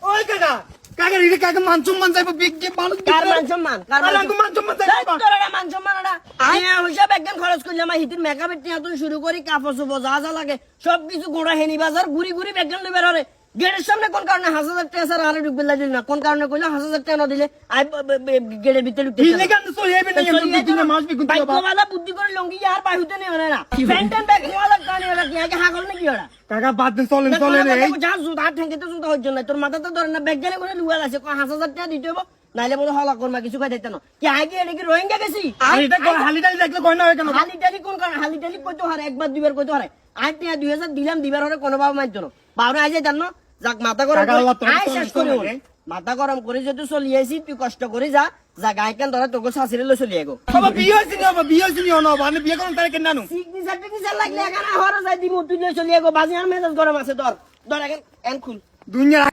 ওই কাকা কাকা রে কাকা মান সম্মান যাইবো বিগ মানুষ কার মান সম্মান মান সম্মান যাইবো তোর মান সম্মান না আয়া হইছে বেগন খরচ করলাম হিতির মেকআপ টিয়া তুই শুরু করি কাপড় চোপড় যা যা লাগে সবকিছু গোড়া হেনি বাজার ঘুরি ঘুরি বেগন লইবার হরে গেটের সামনে কোন কারণে 1000 টাকা স্যার আরে ঢুকবে লাগিল না কোন কারণে কইলা 1000 টাকা না দিলে আই গেটের ভিতরে ঢুকতে দিলে কেন সই হবে না এমন দিনে মাস বিকুন তো বাবা বাইকওয়ালা বুদ্ধি করে লঙ্গি আর বাইহুতে নেই না ফ্যান্টন বাইকওয়ালা কানে ওরা কি আগে হাগল নাকি ওরা কাকা বাদ দিন চলেন এই যা জুতা ঠেঙ্গিতে জুতা হইছ না তোর মাথাতে ধরে না ব্যাগ জানে করে লুয়াল আছে 5000 টাকা দিতে হবে নাইলে বলে হলা করমা কিছু খাই দিতে না কি আগে এটা কি রোহিঙ্গা গেছি আর এটা হালিটালি দেখলে কই না হয় কেন হালিটালি কোন কারণে হালিটালি কইতো হারে একবার দুইবার কইতো হারে আজ টিয়া 2000 দিলাম দিবার হরে কোনো বাবা মাইতো না বাবা আজ জানো যাক মাথা গরম আই শেষ করে মাথা গরম করে যদি চলি আইছি তুই কষ্ট করে যা যা গায় কেন ধরে তোকে শাশুড়ি লো চলি আগো বাবা বিয়ে হইছে নি না মানে বিয়ে করুন তারে কেন নানু সিগনেচার লাগলে এখানে হরে যাই দিমু তুই লো চলি আগো বাজি আর মেজাজ গরম আছে ধর ধর এখন এন খুল দুনিয়া